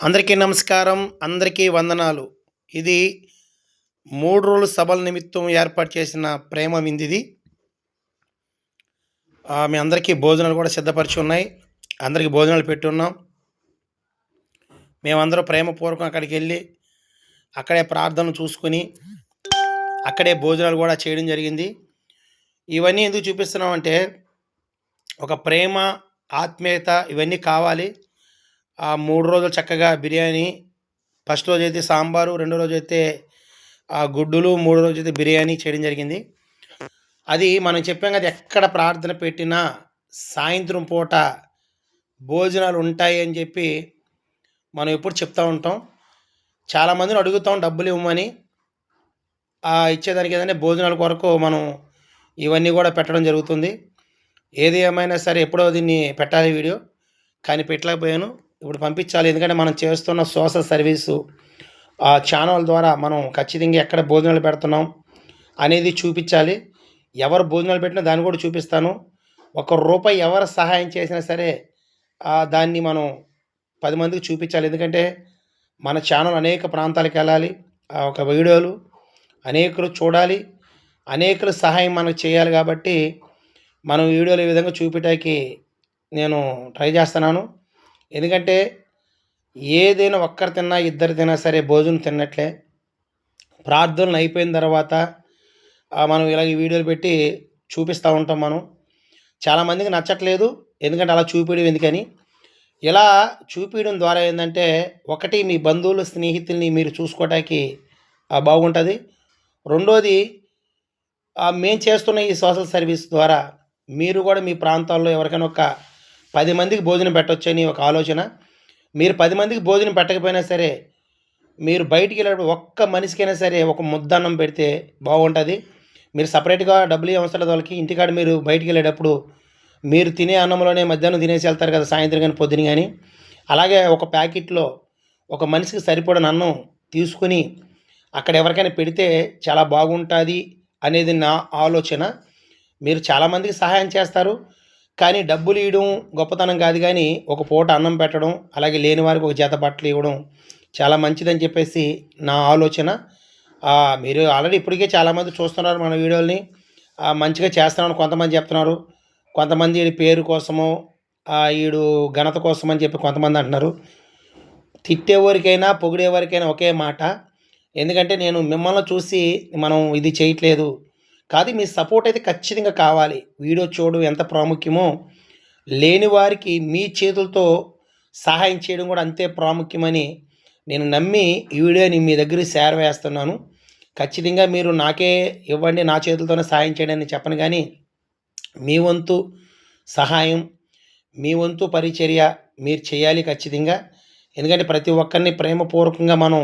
అందరికీ నమస్కారం. అందరికీ వందనాలు. ఇది 3 రోజుల సభల నిమిత్తం ఏర్పాటు చేసిన ప్రేమ విందిది. మీ అందరికీ భోజనాలు కూడా సిద్ధపరిచి ఉన్నాయి. అందరికీ భోజనాలు పెట్టున్నాం. మేమందరం ప్రేమపూర్వకం అక్కడికెళ్ళి, అక్కడే ప్రార్థనలు చూసుకొని, అక్కడే భోజనాలు కూడా చేయడం జరిగింది. ఇవన్నీ ఎందుకు చూపిస్తున్నామంటే, ఒక ప్రేమ, ఆత్మీయత ఇవన్నీ కావాలి. 3 రోజులు చక్కగా బిర్యానీ, ఫస్ట్ రోజైతే సాంబారు, రెండో రోజైతే గుడ్డులు, మూడో రోజైతే బిర్యానీ చేయడం జరిగింది. అది మనం చెప్పాం కదా, ఎక్కడ ప్రార్థన పెట్టినా సాయంత్రం పూట భోజనాలు ఉంటాయి అని చెప్పి మనం ఎప్పుడు చెప్తూ ఉంటాం. చాలామందిని అడుగుతాం డబ్బులు ఇవ్వమని. ఇచ్చేదానికి ఏదైనా భోజనాల కొరకు మనం ఇవన్నీ కూడా పెట్టడం జరుగుతుంది. ఏది ఏమైనా సరే ఎప్పుడో దీన్ని పెట్టాలి వీడియో, కానీ పెట్టలేకపోయాను. ఇప్పుడు పంపించాలి. ఎందుకంటే మనం చేస్తున్న సోషల్ సర్వీసు ఛానల్ ద్వారా మనం ఖచ్చితంగా ఎక్కడ భోజనాలు పెడుతున్నాం అనేది చూపించాలి. ఎవరు భోజనాలు పెట్టినా దాన్ని కూడా చూపిస్తాను. ₹1 ఎవరు సహాయం చేసినా సరే దాన్ని మనం 10 మందికి చూపించాలి. ఎందుకంటే మన ఛానల్ అనేక ప్రాంతాలకు వెళ్ళాలి. ఒక వీడియోలు అనేకులు చూడాలి, అనేకులు సహాయం మనకు చేయాలి. కాబట్టి మనం వీడియోలు ఈ విధంగా చూపించడానికి నేను ట్రై చేస్తున్నాను. ఎందుకంటే ఏదైనా ఒక్కరు తిన్నా, ఇద్దరు తిన్నా సరే భోజనం తిన్నట్లే. ప్రార్థనలు అయిపోయిన తర్వాత మనం ఇలాగ వీడియోలు పెట్టి చూపిస్తూ ఉంటాం. మనం చాలామందికి నచ్చట్లేదు, ఎందుకంటే అలా చూపించడం ఎందుకని. ఇలా చూపించడం ద్వారా ఏంటంటే, ఒకటి మీ బంధువులు, స్నేహితుల్ని మీరు చూసుకోవడానికి బాగుంటుంది. రెండోది, మేము చేస్తున్న ఈ సోషల్ సర్వీస్ ద్వారా మీరు కూడా మీ ప్రాంతాల్లో ఎవరికైనా ఒక 10 మందికి భోజనం పెట్టొచ్చని ఒక ఆలోచన. మీరు 10 మందికి భోజనం పెట్టకపోయినా సరే, మీరు బయటికి వెళ్ళేటప్పుడు ఒక్క మనిషికైనా సరే ఒక ముద్దన్నం పెడితే బాగుంటుంది. మీరు సపరేట్గా డబ్బులు అవసరం లేదు వాళ్ళకి. ఇంటికాడ మీరు బయటికి వెళ్ళేటప్పుడు మీరు తినే అన్నంలోనే మధ్యాహ్నం తినేసి వెళ్తారు కదా, సాయంత్రం కానీ పొద్దున కానీ. అలాగే ఒక ప్యాకెట్లో ఒక మనిషికి సరిపడిన అన్నం తీసుకుని అక్కడ ఎవరికైనా పెడితే చాలా బాగుంటుంది అనేది నా ఆలోచన. మీరు చాలామందికి సహాయం చేస్తారు, కానీ డబ్బులు ఇవ్వడం గొప్పతనం కాదు, కానీ ఒక పూట అన్నం పెట్టడం, అలాగే లేని వారికి ఒక జత బట్టలు ఇవ్వడం చాలా మంచిదని చెప్పేసి నా ఆలోచన. మీరు ఆల్రెడీ ఇప్పటికే చాలామంది చూస్తున్నారు మన వీడియోల్ని. మంచిగా చేస్తున్నామని కొంతమంది చెప్తున్నారు, కొంతమంది వీడి పేరు కోసమో వీడు ఘనత కోసం అని చెప్పి కొంతమంది అంటున్నారు. తిట్టేవారికైనా పొగిడేవారికైనా ఒకే మాట. ఎందుకంటే నేను మిమ్మల్ని చూసి మనం ఇది చేయట్లేదు కాదు, మీ సపోర్ట్ అయితే ఖచ్చితంగా కావాలి. వీడియో చూడడం ఎంత ప్రాముఖ్యమో, లేని వారికి మీ చేతులతో సహాయం చేయడం కూడా అంతే ప్రాముఖ్యమని నేను నమ్మి ఈ వీడియోని మీ దగ్గర షేర్ వేస్తున్నాను. ఖచ్చితంగా మీరు నాకే ఇవ్వండి, నా చేతులతోనే సహాయం చేయడానికి చెప్పను, కానీ మీ వంతు సహాయం, మీ వంతు పరిచర్య మీరు చేయాలి ఖచ్చితంగా. ఎందుకంటే ప్రతి ఒక్కరిని ప్రేమపూర్వకంగా మనం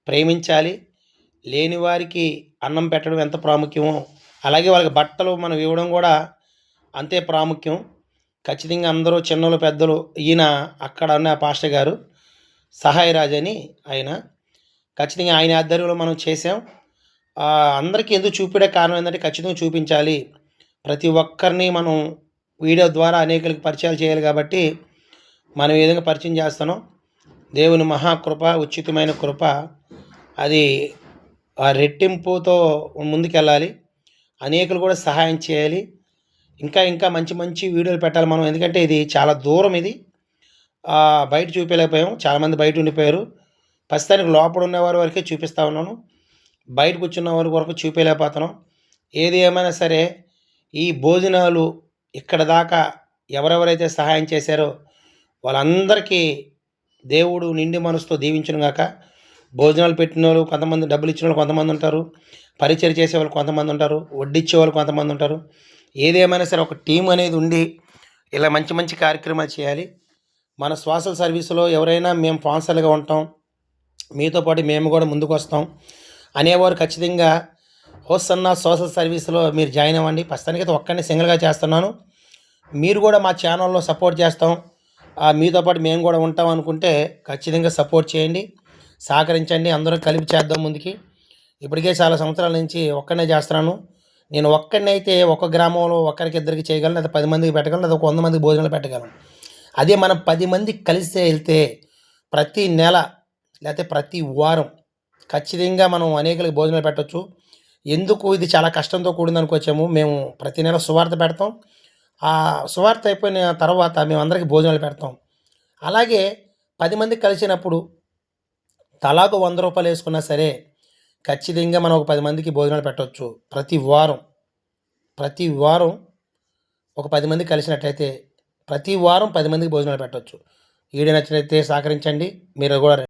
ప్రేమించాలి. లేని వారికి అన్నం పెట్టడం ఎంత ప్రాముఖ్యమో, అలాగే వాళ్ళకి బట్టలు మనం ఇవ్వడం కూడా అంతే ప్రాముఖ్యం. ఖచ్చితంగా అందరూ చిన్నలు పెద్దలు. ఈయన అక్కడ ఉన్న పాస్టర్ గారు సహాయరాజ్ అని ఆయన, ఖచ్చితంగా ఆయన ఆధ్వర్యంలో మనం చేసాం. అందరికీ ఎందుకు చూపించే కారణం ఏంటంటే, ఖచ్చితంగా చూపించాలి. ప్రతి ఒక్కరిని మనం వీడియో ద్వారా అనేకులకు పరిచయాలు చేయాలి. కాబట్టి మనం ఈ విధంగా పరిచయం చేస్తున్నాం. దేవుని మహాకృప, ఉచితమైన కృప, అది రెట్టింపుతో ముందుకెళ్ళాలి. అనేకులు కూడా సహాయం చేయాలి. ఇంకా ఇంకా మంచి మంచి వీడియోలు పెట్టాలి మనం. ఎందుకంటే ఇది చాలా దూరం, ఇది బయట చూపించలేకపోయాం. చాలామంది బయట ఉండిపోయారు. ప్రస్తుతానికి లోపల ఉన్నవారి వరకే చూపిస్తూ ఉన్నాను, బయట కూర్చున్న వారి వరకు చూపించలేకపోతున్నాం. ఏది ఏమైనా సరే ఈ భోజనాలు ఇక్కడ దాకా ఎవరెవరైతే సహాయం చేశారో వాళ్ళందరికీ దేవుడు నిండి మనసుతో దీవించును గాక. భోజనాలు పెట్టిన వాళ్ళు కొంతమంది, డబ్బులు ఇచ్చిన వాళ్ళు కొంతమంది ఉంటారు, పరిచయం చేసేవాళ్ళు కొంతమంది ఉంటారు, వడ్డిచ్చే వాళ్ళు కొంతమంది ఉంటారు. ఏదేమైనా సరే ఒక టీం అనేది ఉండి ఇలా మంచి మంచి కార్యక్రమాలు చేయాలి. మన సోషల్ సర్వీసులో ఎవరైనా మేము స్పాన్సర్లుగా ఉంటాం, మీతో పాటు మేము కూడా ముందుకు వస్తాం అనేవారు ఖచ్చితంగా హోసన్నా సోషల్ సర్వీస్లో మీరు జాయిన్ అవ్వండి. ప్రస్తుతానికైతే ఒక్కడిని సింగిల్గా చేస్తున్నాను. మీరు కూడా మా ఛానల్లో సపోర్ట్ చేస్తాం, మీతో పాటు మేము కూడా ఉంటాం అనుకుంటే ఖచ్చితంగా సపోర్ట్ చేయండి, సహకరించండి. అందరం కలిపి చేద్దాం ముందుకి. ఇప్పటికే చాలా సంవత్సరాల నుంచి ఒక్కడనే చేస్తున్నాను. నేను ఒక్కడినైతే ఒక గ్రామంలో ఒక్కరికి ఇద్దరికి చేయగలను, లేదా 10 మందికి పెట్టగలను, లేదా 100 మందికి భోజనాలు పెట్టగలను. అదే మనం 10 మందికి కలిసి వెళ్తే ప్రతి నెల లేకపోతే ప్రతి వారం ఖచ్చితంగా మనం అనేకులకు భోజనాలు పెట్టొచ్చు. ఎందుకు ఇది చాలా కష్టంతో కూడిందనుకొచ్చాము. మేము ప్రతి నెల సువార్త పెడతాం. ఆ సువార్త అయిపోయిన తర్వాత మేమందరికీ భోజనాలు పెడతాం. అలాగే 10 మంది కలిసినప్పుడు తలాకు రూ. 100 యేసుకున్నా సరే, ఖచ్చితంగా మనం ఒక 10 మందికి భోజనాలు పెట్టొచ్చు. ప్రతి వారం ఒక 10 మంది కలిసినట్టయితే, ప్రతి వారం 10 మందికి భోజనాలు పెట్టొచ్చు. వీడియో నచ్చినట్లయితే సహకరించండి. మీరు కూడా